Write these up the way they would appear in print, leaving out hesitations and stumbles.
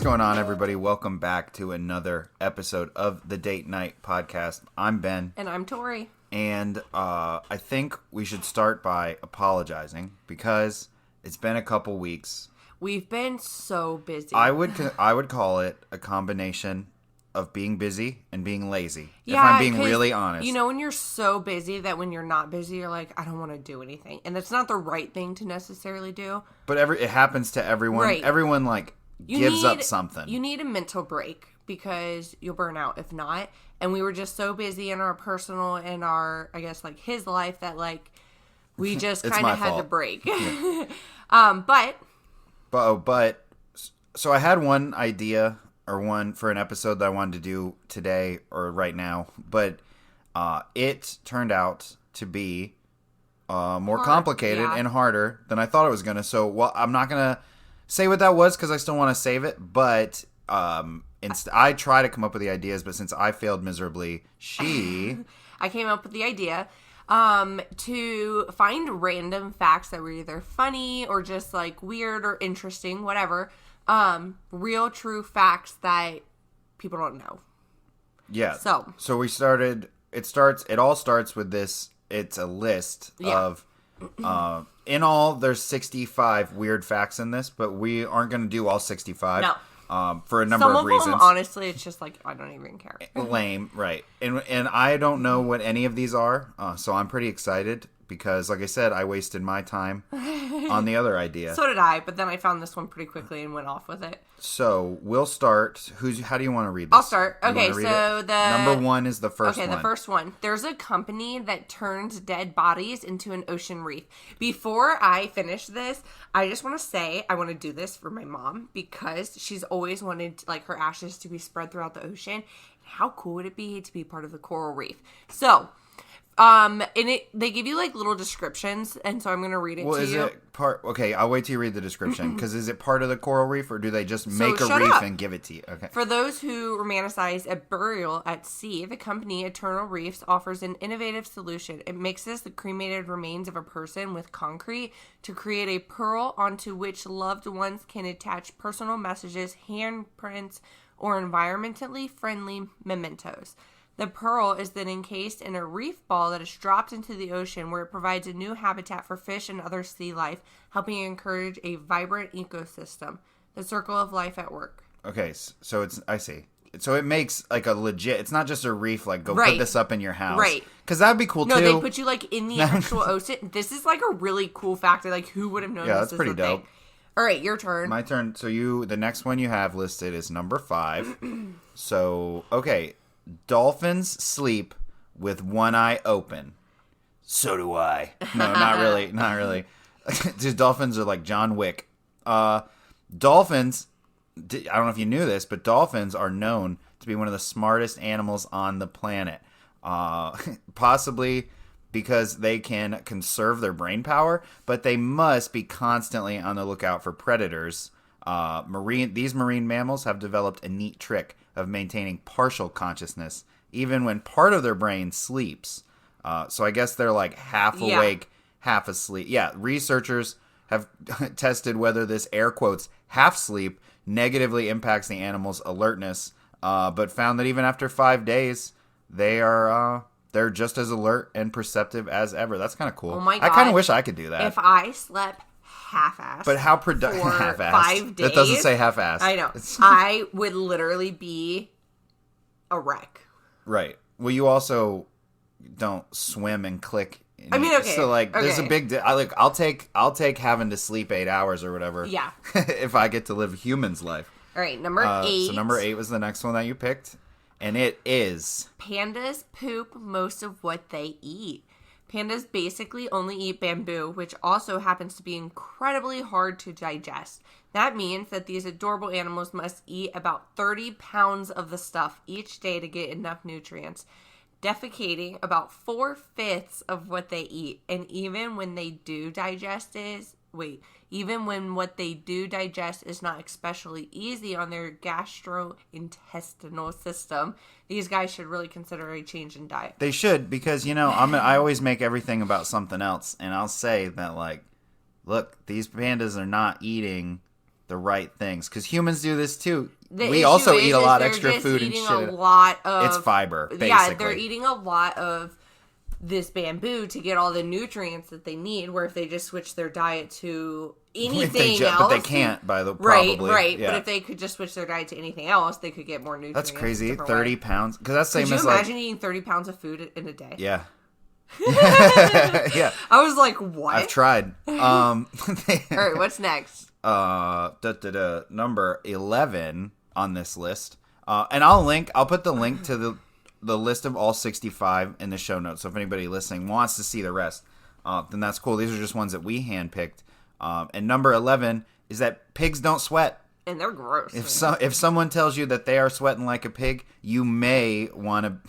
going on, everybody? Welcome back to another episode of the Date Night Podcast. I'm Ben. And I'm Tori. And I think we should start by apologizing because it's been a couple weeks. We've been so busy. I would call it a combination of being busy and being lazy, yeah, if I'm being really honest. You know, when you're so busy that when you're not busy, you're like, I don't want to do anything. And that's not the right thing to necessarily do. But it happens to everyone. Right. Everyone, gives up something. You need a mental break because you'll burn out if not. And we were just so busy in our personal and our, I guess, his life that, we just kind of had to break. Yeah. But so I had one idea or one for an episode that I wanted to do today or right now, but it turned out to be more complicated and harder than I thought it was going to. So, I'm not going to say what that was because I still want to save it, but I try to come up with the ideas, but since I failed miserably, I came up with the idea to find random facts that were either funny or just weird or interesting, whatever. Real true facts that people don't know. Yeah. So we started. It all starts with this. It's a list of. In all, there's 65 weird facts in this, but we aren't going to do all 65. No. For a number of reasons. Some of them, honestly, it's just I don't even care. Lame, right. And I don't know what any of these are, so I'm pretty excited because, like I said, I wasted my time on the other idea. So did I, but then I found this one pretty quickly and went off with it. So we'll start. How do you want to read this? I'll start. Okay, so number one is the first one. Okay, the first one. There's a company that turns dead bodies into an ocean reef. Before I finish this, I just want to say I want to do this for my mom because she's always wanted her ashes to be spread throughout the ocean. How cool would it be to be part of the coral reef? So, they give you little descriptions, and so I'm going to read it to you. Well, is it part? Okay, I'll wait till you read the description because is it part of the coral reef, or do they just make a reef and give it to you? Okay. For those who romanticize a burial at sea, the company Eternal Reefs offers an innovative solution. It mixes the cremated remains of a person with concrete to create a pearl onto which loved ones can attach personal messages, handprints, or environmentally friendly mementos. The pearl is then encased in a reef ball that is dropped into the ocean where it provides a new habitat for fish and other sea life, helping encourage a vibrant ecosystem. The circle of life at work. Okay, so I see. So it makes a legit, it's not just a reef, put this up in your house. Right. Because that'd be cool too. No, they put you in the actual ocean. This is a really cool fact. Who would have known this? Yeah, that's pretty dope. Thing? All right, your turn. My turn. So the next one you have listed is number 5. So, okay. Dolphins sleep with one eye open. So do I. No, not really. Not really. Just dolphins are like John Wick. Dolphins, I don't know if you knew this, but dolphins are known to be one of the smartest animals on the planet. Possibly because they can conserve their brain power, but they must be constantly on the lookout for predators. These marine mammals have developed a neat trick of maintaining partial consciousness, even when part of their brain sleeps. So I guess they're half awake, half asleep. Yeah, researchers have tested whether this air quotes half sleep negatively impacts the animal's alertness, but found that even after 5 days, they're just as alert and perceptive as ever. That's kind of cool. Oh my God. I kind of wish I could do that. If I slept half-assed. But how productive? Half-assed. 5 days. That doesn't say half-assed. I know. I would literally be a wreck. Right. Well, you also don't swim and click. Okay. So there's a big. I'll take having to sleep 8 hours or whatever. Yeah. If I get to live a human's life. All right. Number 8. So number 8 was the next one that you picked, and it is pandas poop most of what they eat. Pandas basically only eat bamboo, which also happens to be incredibly hard to digest. That means that these adorable animals must eat about 30 pounds of the stuff each day to get enough nutrients, defecating about 4/5 of what they eat. And even when what they do digest is not especially easy on their gastrointestinal system, these guys should really consider a change in diet. They should, because, I always make everything about something else, and I'll say that, look, these pandas are not eating the right things. Because humans do this too. The we issue also is eat a lot of extra food and eating shit. a lot of, it's fiber, basically. Yeah, they're eating a lot of this bamboo to get all the nutrients that they need, where if they just switch their diet to anything else... But they can't, probably. Right. Yeah. But if they could just switch their diet to anything else, they could get more nutrients. That's crazy. 30 pounds. Because that's same Could as you imagine eating 30 pounds of food in a day? Yeah. Yeah. I was like, what? I've tried. All right, what's next? Number 11 on this list. And I'll put the link to the list of all 65 in the show notes. So if anybody listening wants to see the rest, then that's cool. These are just ones that we handpicked. And number 11 is that pigs don't sweat. And they're gross. If someone tells you that they are sweating like a pig, you may want to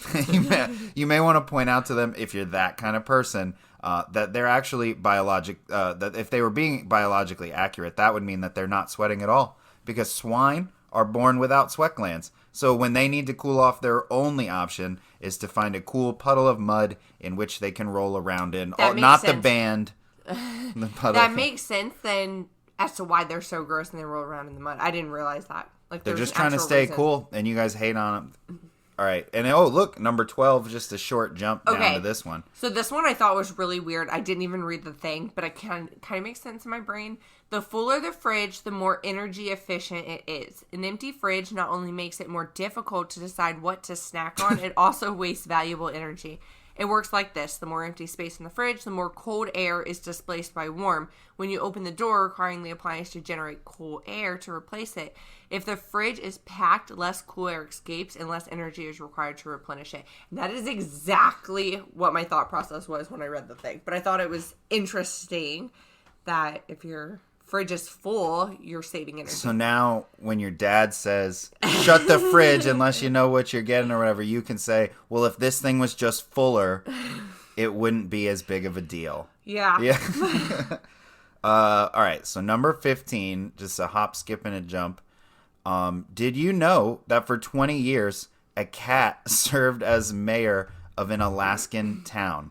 you may want to point out to them, if you're that kind of person, that they're actually that if they were being biologically accurate, that would mean that they're not sweating at all, because swine are born without sweat glands. So when they need to cool off, their only option is to find a cool puddle of mud in which they can roll around in. Not sense. The band. The puddle. That makes sense then as to why they're so gross and they roll around in the mud. I didn't realize that. Like they're just trying to stay cool, and you guys hate on them. All right. And look, number 12, just a short jump down to this one. So this one I thought was really weird. I didn't even read the thing, but it kind of makes sense in my brain. The fuller the fridge, the more energy efficient it is. An empty fridge not only makes it more difficult to decide what to snack on, it also wastes valuable energy. It works like this. The more empty space in the fridge, the more cold air is displaced by warm. When you open the door, requiring the appliance to generate cool air to replace it. If the fridge is packed, less cool air escapes and less energy is required to replenish it. And that is exactly what my thought process was when I read the thing. But I thought it was interesting that if your fridge is full, you're saving energy. So now when your dad says, shut the fridge unless you know what you're getting or whatever, you can say, well, if this thing was just fuller, it wouldn't be as big of a deal. Yeah. All right. So number 15, just a hop, skip, and a jump. Did you know that for 20 years, a cat served as mayor of an Alaskan town?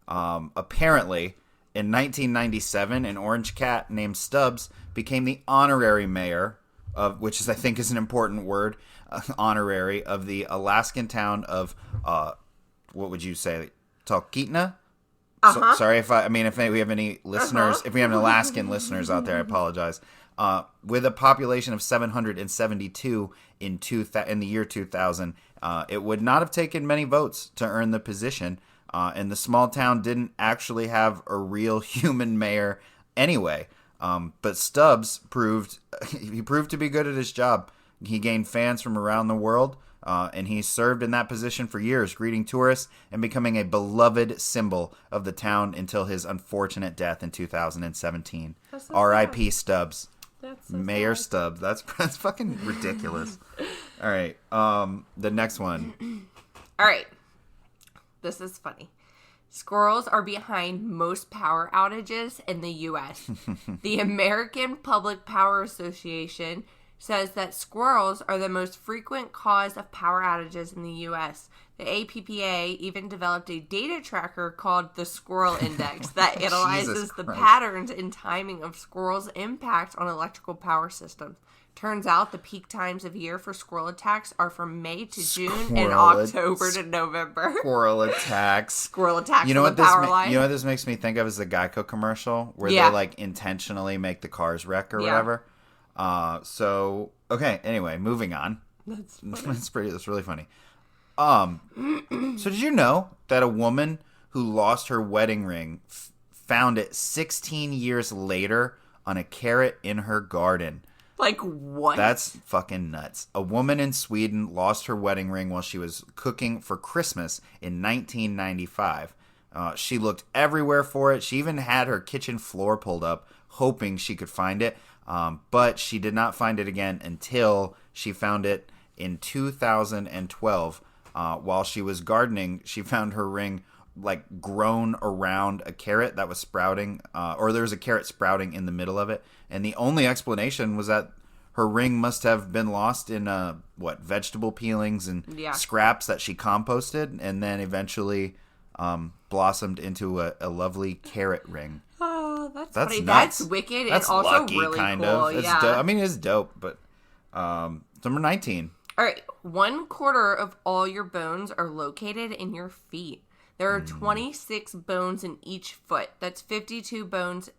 Apparently, in 1997, an orange cat named Stubs became the honorary mayor of, which is, I think, is an important word, honorary of the Alaskan town of, what would you say, Talkeetna? So, sorry if we have any listeners, if we have any Alaskan listeners out there, I apologize. With a population of 772 in the year 2000, it would not have taken many votes to earn the position. And the small town didn't actually have a real human mayor anyway. But Stubbs proved to be good at his job. He gained fans from around the world, and he served in that position for years, greeting tourists and becoming a beloved symbol of the town until his unfortunate death in 2017. R.I.P. Stubbs. Mayor sad. Stubbs. That's fucking ridiculous. All right. The next one. All right. This is funny. Squirrels are behind most power outages in the U.S. The American Public Power Association says that squirrels are the most frequent cause of power outages in the U.S. The APPA even developed a data tracker called the Squirrel Index that analyzes the patterns and timing of squirrels' impact on electrical power systems. Turns out the peak times of year for squirrel attacks are from May to June and October to November. Squirrel attacks. Squirrel attacks. You know what this makes me think of is the Geico commercial where they like intentionally make the cars wreck or whatever. Anyway, moving on. That's really funny. So did you know that a woman who lost her wedding ring found it 16 years later on a carrot in her garden? Like what? That's fucking nuts. A woman in Sweden lost her wedding ring while she was cooking for Christmas in 1995. She looked everywhere for it. She even had her kitchen floor pulled up, hoping she could find it. But she did not find it again until she found it in 2012. While she was gardening, she found her ring like grown around a carrot that was sprouting, or there was a carrot sprouting in the middle of it. And the only explanation was that her ring must have been lost in vegetable peelings and scraps that she composted, and then eventually blossomed into a lovely carrot ring. Oh, Oh, that's That's funny. nuts. That's wicked That's and also lucky, really kind cool. of. It's Yeah. dope. I mean, it's dope, but number 19. All right. 1/4 of all your bones are located in your feet. There are 26 bones in each foot. That's 52 bones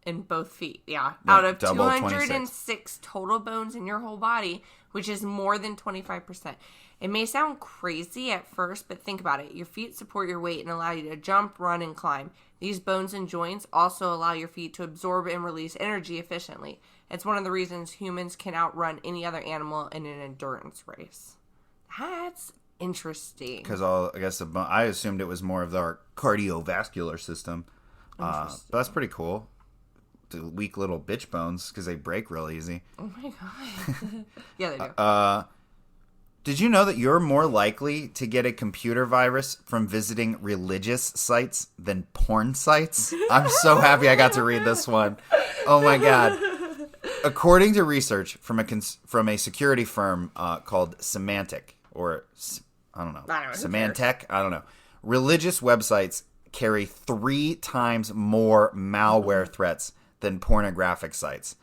in both feet. Yeah. Out of double 206 total bones in your whole body, which is more than 25%. It may sound crazy at first, but think about it. Your feet support your weight and allow you to jump, run, and climb. These bones and joints also allow your feet to absorb and release energy efficiently. It's one of the reasons humans can outrun any other animal in an endurance race. That's interesting. Because I guess I assumed it was more of our cardiovascular system. But that's pretty cool. The weak little bitch bones, because they break real easy. Oh my god. Yeah, they do. Did you know that you're more likely to get a computer virus from visiting religious sites than porn sites? I'm so happy I got to read this one. Oh my god. According to research from a security firm called Symantec, or I don't know, Symantec, I don't know. Religious websites carry 3 times more malware threats than pornographic sites.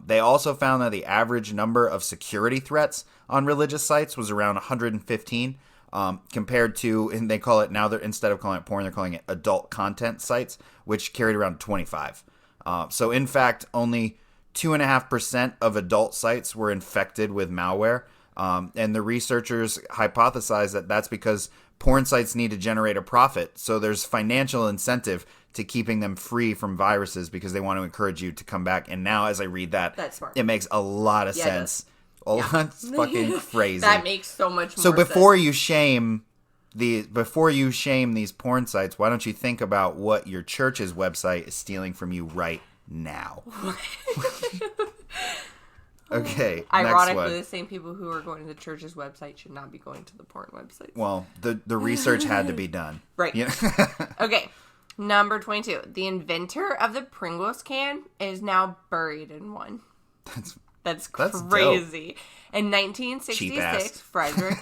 They also found that the average number of security threats on religious sites was around 115, compared to, and they call it now, instead of calling it porn, they're calling it adult content sites, which carried around 25. So in fact, only 2.5% of adult sites were infected with malware. And the researchers hypothesize that that's because porn sites need to generate a profit. So there's financial incentive to keeping them free from viruses because they want to encourage you to come back. And now as I read that, That's smart. it makes a lot of sense. That's fucking crazy. That makes so much more So before sense. you shame these porn sites, why don't you think about what your church's website is stealing from you right now? Okay, Ironically, next one. the same people who are going to the church's website should not be going to the porn website. Well, the research had to be done. Right. Yeah. Okay, number 22. The inventor of the Pringles can is now buried in one. That's crazy. In 1966, Frederick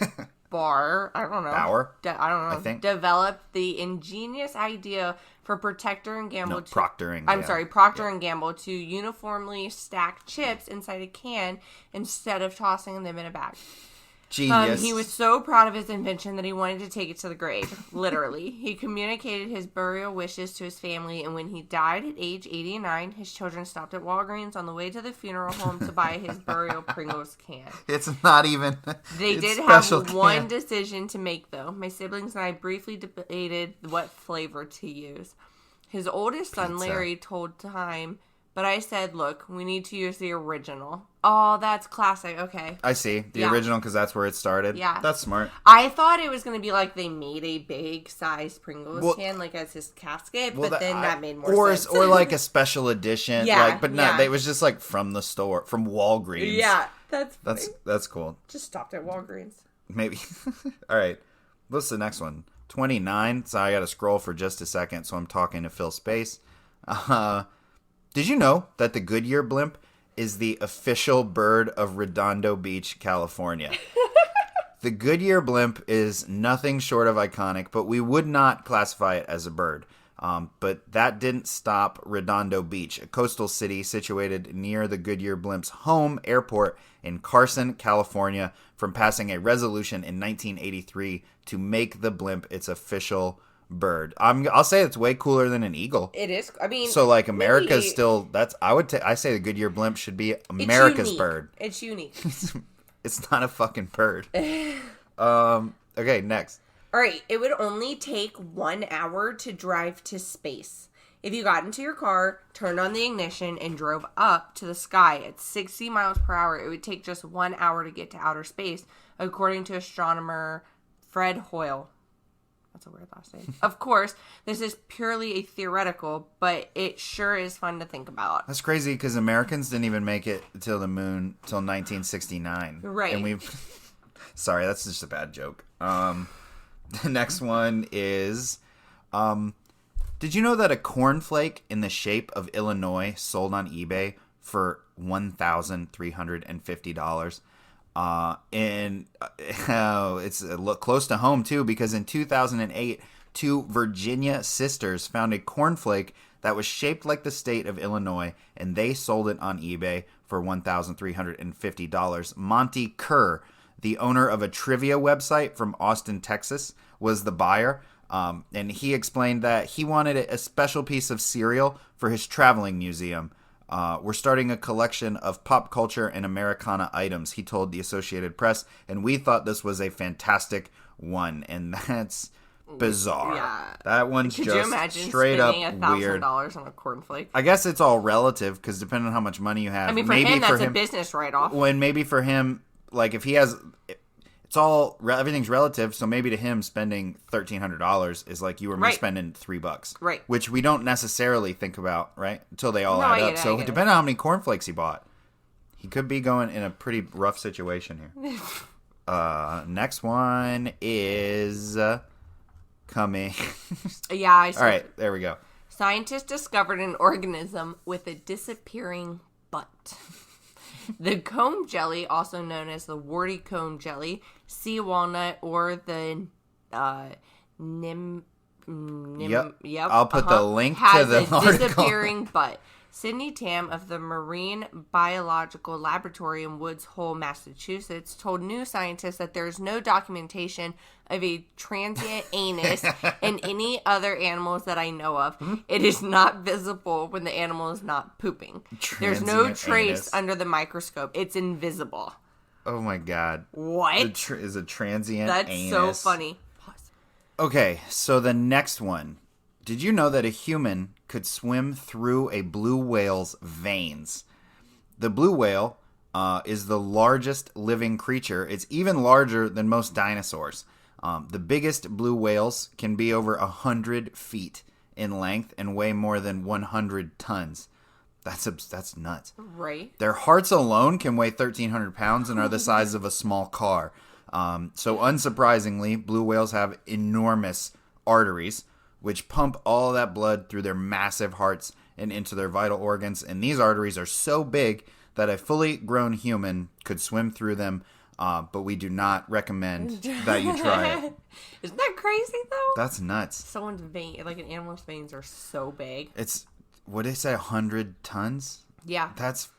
Bauer, I don't know. Bauer? I don't know. I think. Developed the ingenious idea for Procter and Gamble Procter and Gamble. Procter and Gamble to uniformly stack chips inside a can instead of tossing them in a bag. Genius. He was so proud of his invention that he wanted to take it to the grave. Literally. He communicated his burial wishes to his family, and when he died at age 89, his children stopped at Walgreens on the way to the funeral home to buy his burial Pringles can. It's not even. They did have one decision to make, though. My siblings and I briefly debated what flavor to use. His oldest son, Larry, told Time, but I said, look, we need to use the original. Oh, that's classic. Okay. I see. The original, because that's where it started. Yeah. That's smart. I thought it was going to be like they made a big size Pringles can, like as his casket, but then that made more sense. Or like a special edition. Yeah. But no, it was just like from the store, from Walgreens. Yeah. That's funny. That's cool. Just stopped at Walgreens. Maybe. All right. What's the next one? 29. So I got to scroll for just a second, so I'm talking to fill space. Did you know that the Goodyear blimp is the official bird of Redondo Beach, California? The Goodyear blimp is nothing short of iconic, but we would not classify it as a bird. But that didn't stop Redondo Beach, a coastal city situated near the Goodyear blimp's home airport in Carson, California, from passing a resolution in 1983 to make the blimp its official bird. I'll say it's way cooler than an eagle. It is. I mean, so like America's still. I say the Goodyear blimp should be America's bird. It's unique. It's not a fucking bird. Okay, next. All right, it would only take 1 hour to drive to space. If you got into your car, turned on the ignition, and drove up to the sky at 60 miles per hour, it would take just 1 hour to get to outer space, according to astronomer Fred Hoyle. That's a weird last name. Of course, this is purely a theoretical, but it sure is fun to think about. That's crazy because Americans didn't even make it to the moon till 1969. Right. And we. Sorry, that's just a bad joke. The next one is, did you know that a cornflake in the shape of Illinois sold on eBay for $1,350? And it's close to home too, because in 2008, 2 Virginia sisters found a cornflake that was shaped like the state of Illinois, and they sold it on eBay for $1,350. Monty Kerr, the owner of a trivia website from Austin, Texas, was the buyer. And he explained that he wanted a special piece of cereal for his traveling museum. We're starting a collection of pop culture and Americana items, he told the Associated Press, and we thought this was a fantastic one. And that's bizarre. Yeah. That one's Could just you imagine straight up spending weird. $1,000 on a cornflake? I guess it's all relative because depending on how much money you have. I mean, for him, that's a business write-off. When maybe for him, like if he has, it's all everything's relative. So maybe to him, spending $1,300 is like you or me spending $3, right? Which we don't necessarily think about, right? Until they all I add get up. it, So depending on how many cornflakes he bought, he could be going in a pretty rough situation here. Next one is coming. Yeah. All right, there we go. Scientists discovered an organism with a disappearing butt. The comb jelly, also known as the warty comb jelly, sea walnut, or the Yep. I'll put the link to the has a article. disappearing butt. Sydney Tam of the Marine Biological Laboratory in Woods Hole, Massachusetts, told New Scientist that there is no documentation of a transient anus in any other animals that I know of. It is not visible when the animal is not pooping. There's no trace anus. under the microscope. It's invisible. Oh my god. What? Is a transient That's anus. so funny. Okay, so the next one. Did you know that a human could swim through a blue whale's veins? The blue whale is the largest living creature. It's even larger than most dinosaurs. The biggest blue whales can be over 100 feet in length and weigh more than 100 tons. That's nuts. Right. Their hearts alone can weigh 1,300 pounds and are the size of a small car. So unsurprisingly, blue whales have enormous arteries, which pump all that blood through their massive hearts and into their vital organs. And these arteries are so big that a fully grown human could swim through them, but we do not recommend that you try it. Isn't that crazy, though? That's nuts. Someone's vein, like an animal's veins, are so big. It's, what did they say, 100 tons? Yeah. That's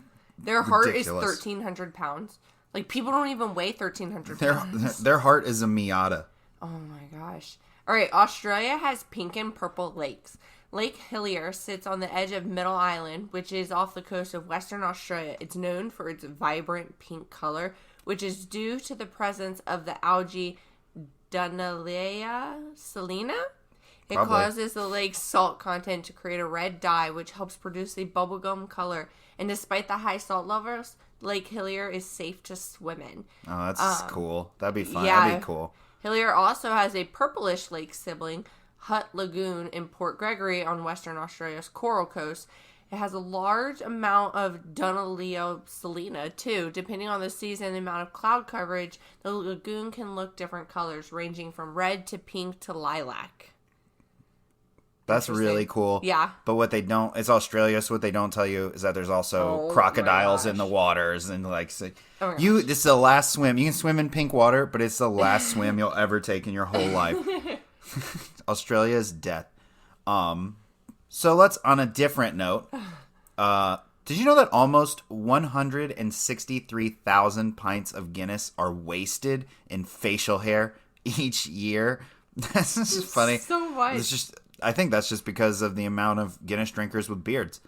Their heart ridiculous. is 1,300 pounds. Like, people don't even weigh 1,300 pounds. Their heart is a Miata. Oh, my gosh. All right, Australia has pink and purple lakes. Lake Hillier sits on the edge of Middle Island, which is off the coast of Western Australia. It's known for its vibrant pink color, which is due to the presence of the algae Dunalea salina. It causes the lake's salt content to create a red dye, which helps produce a bubblegum color. And despite the high salt levels, Lake Hillier is safe to swim in. Oh, that's cool. That'd be fun. Yeah. That'd be cool. Hillier also has a purplish lake sibling, Hutt Lagoon, in Port Gregory on Western Australia's Coral Coast. It has a large amount of Dunalea salina, too. Depending on the season and the amount of cloud coverage, the lagoon can look different colors, ranging from red to pink to lilac. That's really cool. Yeah. But what they don't, it's Australia, so what they don't tell you is that there's also crocodiles in the waters and like, this is the last swim. You can swim in pink water, but it's the last swim you'll ever take in your whole life. Australia's death. So let's, on a different note, did you know that almost 163,000 pints of Guinness are wasted in facial hair each year? That's just funny. So much. It's just, I think that's just because of the amount of Guinness drinkers with beards.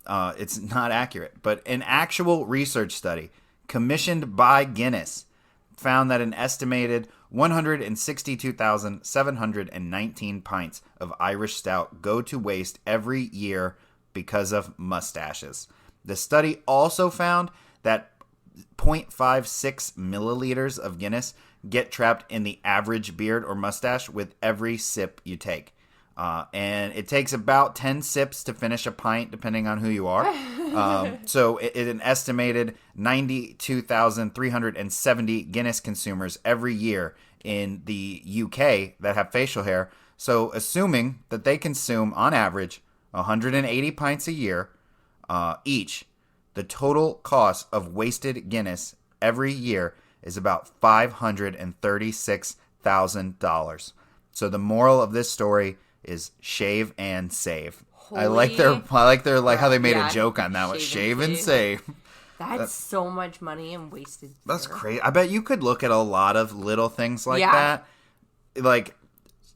It's not accurate. But an actual research study commissioned by Guinness found that an estimated 162,719 pints of Irish stout go to waste every year because of mustaches. The study also found that 0.56 milliliters of Guinness get trapped in the average beard or mustache with every sip you take. And it takes about 10 sips to finish a pint, depending on who you are. So an estimated 92,370 Guinness consumers every year in the UK that have facial hair. So assuming that they consume, on average, 180 pints a year each, the total cost of wasted Guinness every year is about $536,000. So the moral of this story is shave and save. I like their how they made Yeah, a joke on that one. Shave and save. That's so much money and wasted. That's crazy. I bet you could look at a lot of little things like that. Like,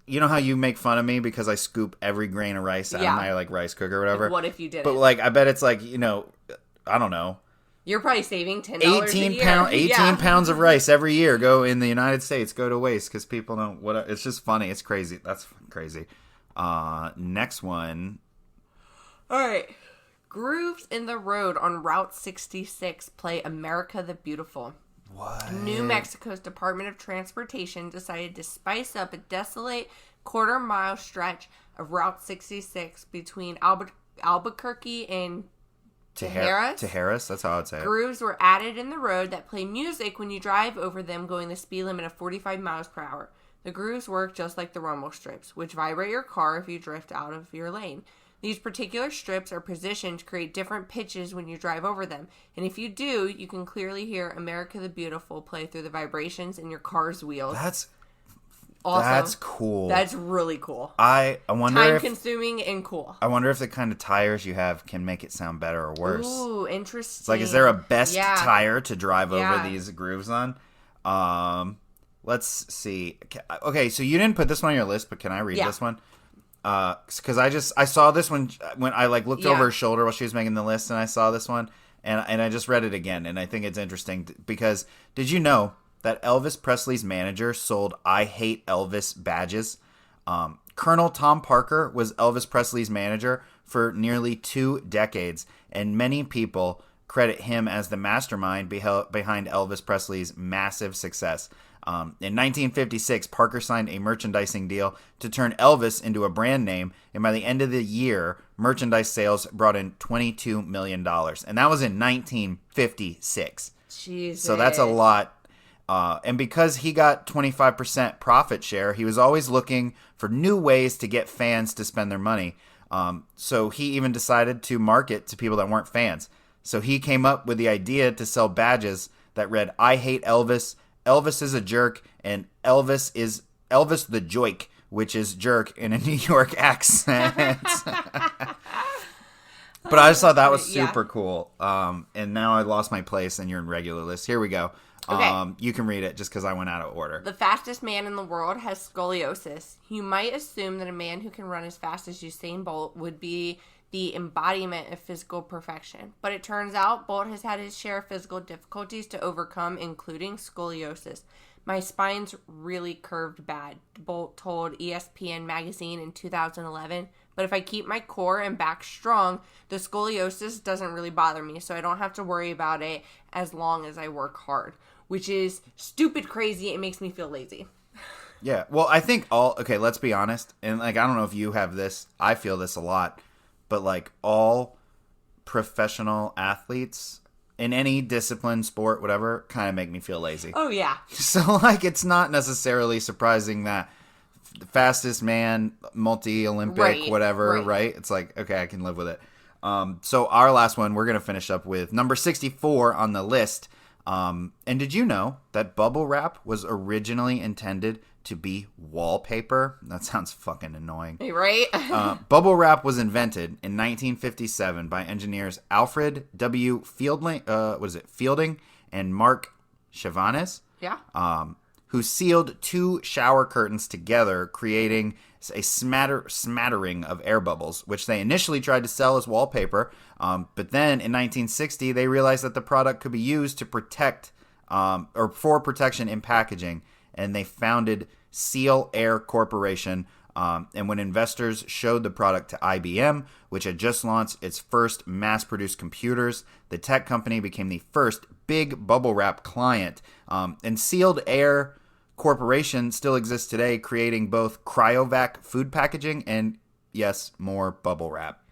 you know how you make fun of me because I scoop every grain of rice out of my like rice cooker or whatever. Like, what if you did? But like, I bet it's like, you know, I don't know. You're probably saving $10 18 pounds of rice every year go in the United States go to waste because people don't. It's just funny. It's crazy. That's crazy. Next one. All right. Grooves in the road on Route 66 play America the Beautiful. What? New Mexico's Department of Transportation decided to spice up a desolate quarter-mile stretch of Route 66 between Albuquerque and Tejeras, that's how I'd say it. Grooves were added in the road that play music when you drive over them going the speed limit of 45 miles per hour. The grooves work just like the rumble strips, which vibrate your car if you drift out of your lane. These particular strips are positioned to create different pitches when you drive over them. And if you do, you can clearly hear America the Beautiful play through the vibrations in your car's wheels. That's cool. That's really cool. I wonder Time-consuming and cool. I wonder if the kind of tires you have can make it sound better or worse. Ooh, interesting. It's like, is there a best tire to drive over these grooves on? Let's see. Okay, so you didn't put this one on your list, but can I read this one? Because I saw this one when I like looked over her shoulder while she was making the list, and I saw this one, and I just read it again, and I think it's interesting because did you know that Elvis Presley's manager sold "I Hate Elvis" badges? Colonel Tom Parker was Elvis Presley's manager for nearly 2 decades, and many people credit him as the mastermind behind Elvis Presley's massive success. In 1956, Parker signed a merchandising deal to turn Elvis into a brand name, and by the end of the year, merchandise sales brought in $22 million. And that was in 1956. Jesus. So that's a lot. And because he got 25% profit share, he was always looking for new ways to get fans to spend their money. So he even decided to market to people that weren't fans. So he came up with the idea to sell badges that read, "I hate Elvis," "Elvis is a jerk," and "Elvis is Elvis the Joik," which is jerk in a New York accent. But I just thought that was super cool. And now I lost my place and you're in regular list. Here we go. Okay. You can read it just because I went out of order. The fastest man in the world has scoliosis. You might assume that a man who can run as fast as Usain Bolt would be the embodiment of physical perfection. But it turns out Bolt has had his share of physical difficulties to overcome, including scoliosis. "My spine's really curved bad," Bolt told ESPN magazine in 2011. "But if I keep my core and back strong, the scoliosis doesn't really bother me, so I don't have to worry about it as long as I work hard." Which is stupid crazy. It makes me feel lazy. Yeah. Well, I think let's be honest. And like, I don't know if you have this. I feel this a lot. But like all professional athletes in any discipline, sport, whatever, kind of make me feel lazy. Oh, yeah. So like, it's not necessarily surprising that the fastest man, multi-Olympic, whatever, right? It's like, okay, I can live with it. So our last one, we're going to finish up with number 64 on the list. And did you know that bubble wrap was originally intended to be wallpaper? That sounds fucking annoying. Right? Bubble wrap was invented in 1957 by engineers Alfred W. Fielding and Mark Chavanes. Yeah. Who sealed 2 shower curtains together, creating a smattering of air bubbles, which they initially tried to sell as wallpaper. But then in 1960, they realized that the product could be used to protect or for protection in packaging, and they founded Seal Air Corporation. And when investors showed the product to IBM, which had just launched its first mass-produced computers, the tech company became the first big bubble wrap client. And Sealed Air Corporation still exists today, creating both cryovac food packaging and, yes, more bubble wrap.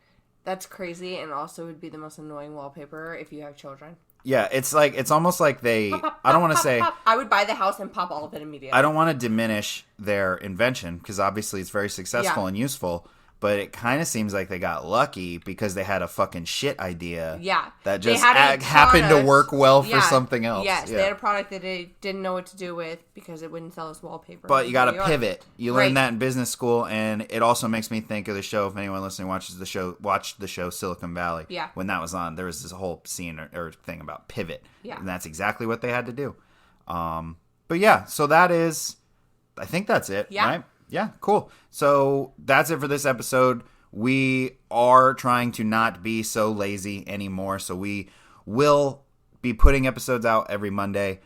That's crazy, and also would be the most annoying wallpaper if you have children. Yeah, it's almost like they, I don't want to say. I would buy the house and pop all of it immediately. I don't want to diminish their invention, because obviously it's very successful and useful. but it kind of seems like they got lucky because they had a fucking shit idea. Yeah. That just happened to work well for something else. Yes, they had a product that they didn't know what to do with because it wouldn't sell as wallpaper. But you got to pivot. You learn that in business school, and it also makes me think of the show. If anyone listening watched the show Silicon Valley. Yeah. When that was on, there was this whole scene or thing about pivot. Yeah. And that's exactly what they had to do. But yeah, so that is, I think that's it. Yeah. Right? Yeah, cool. So that's it for this episode. We are trying to not be so lazy anymore, so we will be putting episodes out every Monday,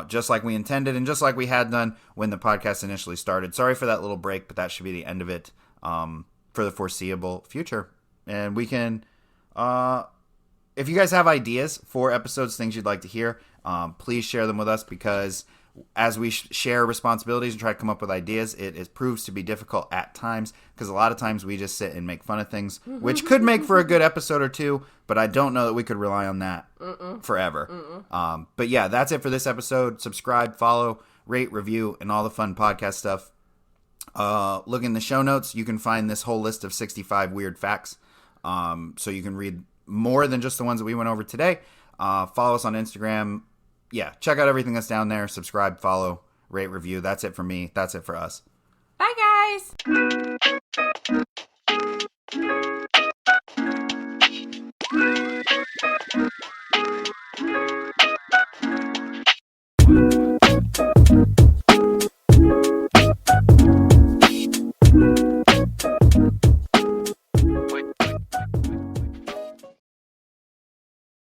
just like we intended and just like we had done when the podcast initially started. Sorry for that little break, but that should be the end of it for the foreseeable future. And we can, if you guys have ideas for episodes, things you'd like to hear, please share them with us, because as we share responsibilities and try to come up with ideas, it proves to be difficult at times, because a lot of times we just sit and make fun of things, which could make for a good episode or two, but I don't know that we could rely on that forever. But yeah, that's it for this episode. Subscribe, follow, rate, review, and all the fun podcast stuff. Look in the show notes. You can find this whole list of 65 weird facts, so you can read more than just the ones that we went over today. Follow us on Instagram. Yeah, check out everything that's down there. Subscribe, follow, rate, review. That's it for me. That's it for us. Bye, guys.